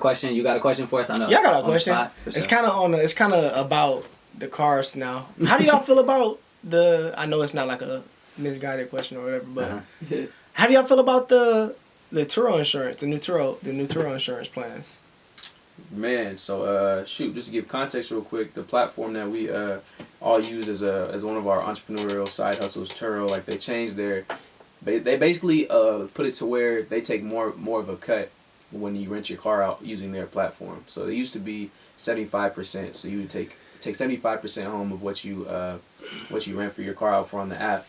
question. You got a question for us? I know. Yeah, I got a question. Spot, it's kind of about the cars now. How do y'all feel about the? I know it's not like a misguided question or whatever, but how do y'all feel about the TURO insurance, the new TURO insurance plans? Man, so just to give context real quick, the platform that we all use as one of our entrepreneurial side hustles, TURO, like they changed they basically put it to where they take more of a cut when you rent your car out using their platform. So they used to be 75%, so you would take 75% home of what you rent for your car out for on the app.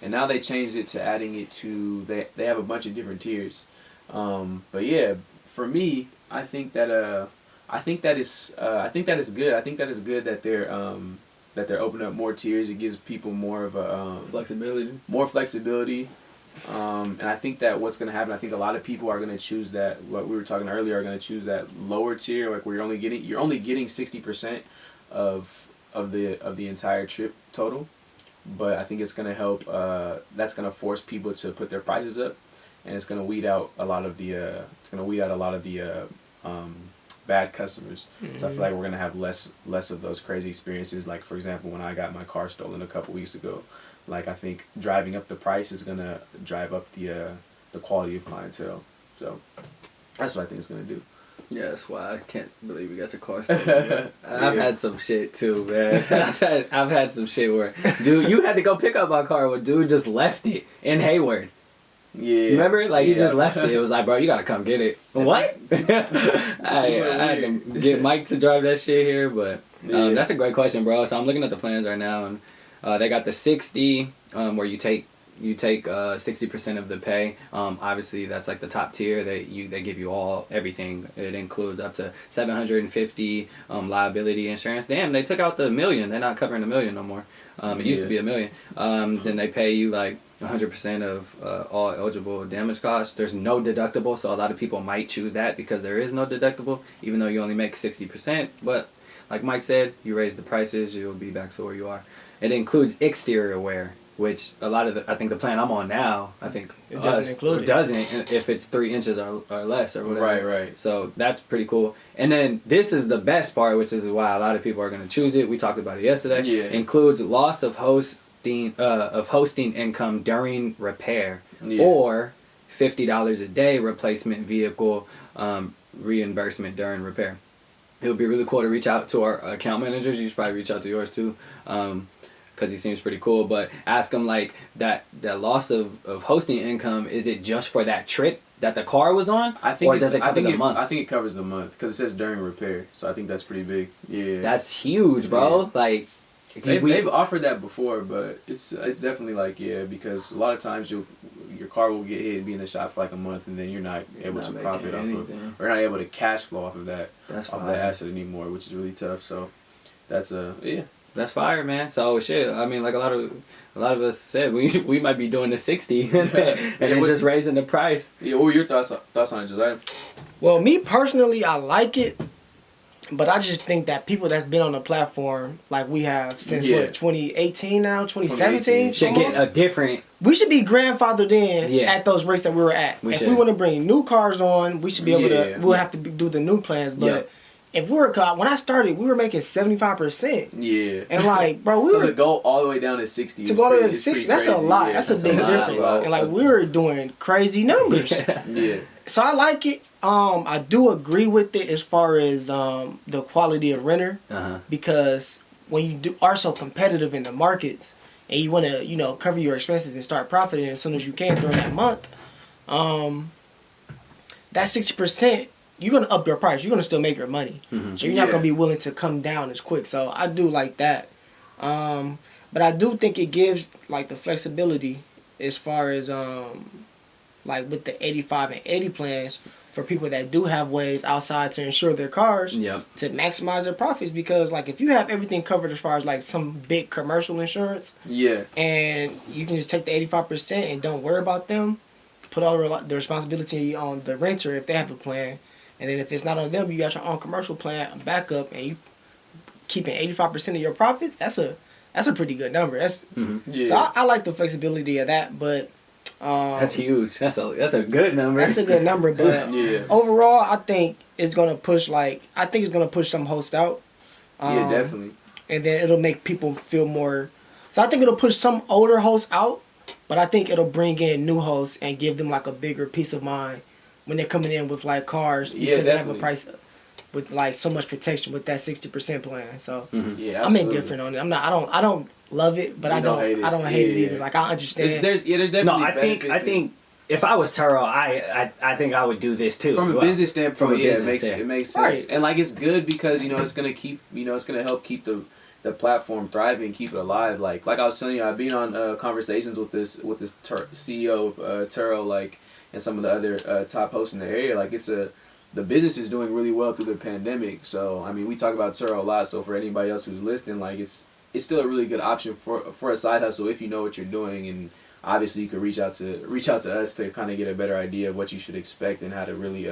And now they changed it to adding it to they have a bunch of different tiers. But yeah, for me, I think that is good. I think that is good that they're opening up more tiers. It gives people more of a flexibility. More flexibility. And I think that what's going to happen, I think a lot of people are going to choose that, what we were talking earlier, are going to choose that lower tier, like where you're only getting 60% of the entire trip total. But I think it's going to help, that's going to force people to put their prices up, and it's going to weed out a lot of the bad customers. So I feel like we're going to have less of those crazy experiences. Like, for example, when I got my car stolen a couple weeks ago, like, I think driving up the price is going to drive up the quality of clientele. So that's what I think it's going to do. Yeah, that's why I can't believe we got your car stolen. I've had some shit too, man. I've had some shit where, dude, you had to go pick up my car where dude just left it in Hayward. Yeah. Remember? Like, he just left it. It was like, bro, you gotta come get it. What? I had to get Mike to drive that shit here, but that's a great question, bro. So I'm looking at the plans right now, and they got the 60, where you take 60% of the pay. Obviously, that's like the top tier. They give you everything. It includes up to $750 liability insurance. Damn, they took out the $1 million. They're not covering $1 million no more. It used to be $1 million. Then they pay you like 100% of all eligible damage costs. There's no deductible, so a lot of people might choose that because there is no deductible, even though you only make 60%. But like Mike said, you raise the prices, you'll be back to where you are. It includes exterior wear, which I think the plan I'm on now, I think it doesn't include it. Doesn't if it's 3 inches or less or whatever. Right. So that's pretty cool. And then this is the best part, which is why a lot of people are going to choose it. We talked about it yesterday. Yeah. Includes loss of hosting income during repair, or $50 a day replacement vehicle reimbursement during repair. It would be really cool to reach out to our account managers. You should probably reach out to yours too. Because he seems pretty cool, but ask him like that loss of hosting income, is it just for that trip that the car was on? I think does it cover the month? I think it covers the month because it says during repair, so I think that's pretty big. Yeah, that's huge, bro. Yeah. Like they've offered that before, but it's definitely like because a lot of times your car will get hit and be in the shop for like a month, and then you're not able to profit off of, or not able to cash flow off of that asset anymore, which is really tough. So that's That's fire, man. So shit, I mean, like a lot of us said, we might be doing the 60 and then just raising the price. Yeah, what were your thoughts on it, Josiah? Well, me personally, I like it, but I just think that people that's been on the platform like we have since 2018 now, 2017, should get a different. We should be grandfathered in at those rates that we were at. If we want to bring new cars on, we should be able to. We'll have to do the new plans, but. If we were when I started, we were making 75%. Yeah. And like, bro, to go all the way down to 60. To go to 60, that's a lot. Yeah, that's a big difference. Bro. And like, we were doing crazy numbers. Yeah. So I like it. I do agree with it as far as the quality of renter, because when you are so competitive in the markets and you want to cover your expenses and start profiting as soon as you can during that month, that 60%. You're going to up your price. You're going to still make your money. Mm-hmm. So you're not going to be willing to come down as quick. So I do like that. But I do think it gives like the flexibility as far as like with the 85 and 80 plans for people that do have ways outside to insure their cars to maximize their profits. Because like if you have everything covered as far as like some big commercial insurance and you can just take the 85% and don't worry about them, put all the responsibility on the renter if they have a plan. And then if it's not on them, you got your own commercial plan backup, and you keeping 85% of your profits. That's a pretty good number. That's so I like the flexibility of that, but that's huge. That's a good number. That's a good number, but overall, I think it's gonna push I think it's gonna push some hosts out. Yeah, definitely. And then it'll make people feel more. So I think it'll push some older hosts out, but I think it'll bring in new hosts and give them like a bigger peace of mind when they're coming in with like cars because they have a price with like so much protection with that 60% plan. So yeah, I'm indifferent on it. I don't love it, but I don't hate it either. Like I understand. There's definitely no. I think if I was Turo, I think I would do this too. From a business standpoint, it makes sense. Right. And like it's good because it's gonna keep it's gonna help keep the platform thriving, keep it alive. Like I was telling you, I've been on conversations with this CEO of Turo, like, and some of the other top hosts in the area. Like the business is doing really well through the pandemic. So I mean, we talk about Turo a lot. So for anybody else who's listening, like it's still a really good option for a side hustle if you know what you're doing. And obviously, you could reach out to us to kind of get a better idea of what you should expect and how to really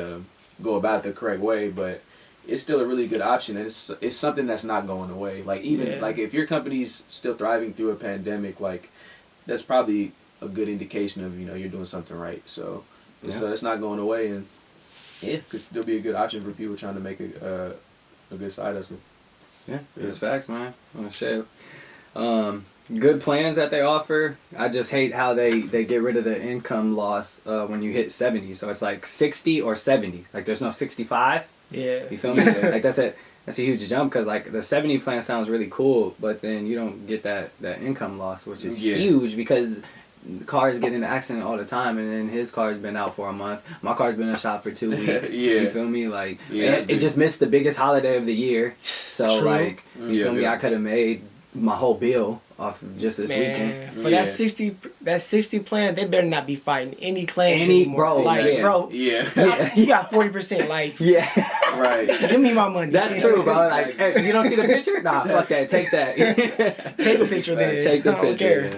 go about it the correct way. But it's still a really good option, and it's something that's not going away. Like even like if your company's still thriving through a pandemic, like that's probably a good indication of you're doing something right. So it's not going away, and could still be a good option for people trying to make a good side hustle. Yeah, it's facts, man. I'm gonna say, good plans that they offer. I just hate how they get rid of the income loss when you hit 70. So it's like 60 or 70. Like there's no 65. Yeah. You feel me? Like that's a huge jump because like the 70 plan sounds really cool, but then you don't get that income loss, which is huge because the cars get in an accident all the time, and then his car's been out for a month. My car's been in the shop for 2 weeks. You feel me? Like it just missed the biggest holiday of the year. So like you feel me? I could have made my whole bill off of just this weekend. For that 60 plan, they better not be fighting any claims anymore. Bro, you got 40%. Like, right. Give me my money. That's true, bro. Like, hey, you don't see the picture? Nah, fuck that. Take that. Take a picture then. Take the picture.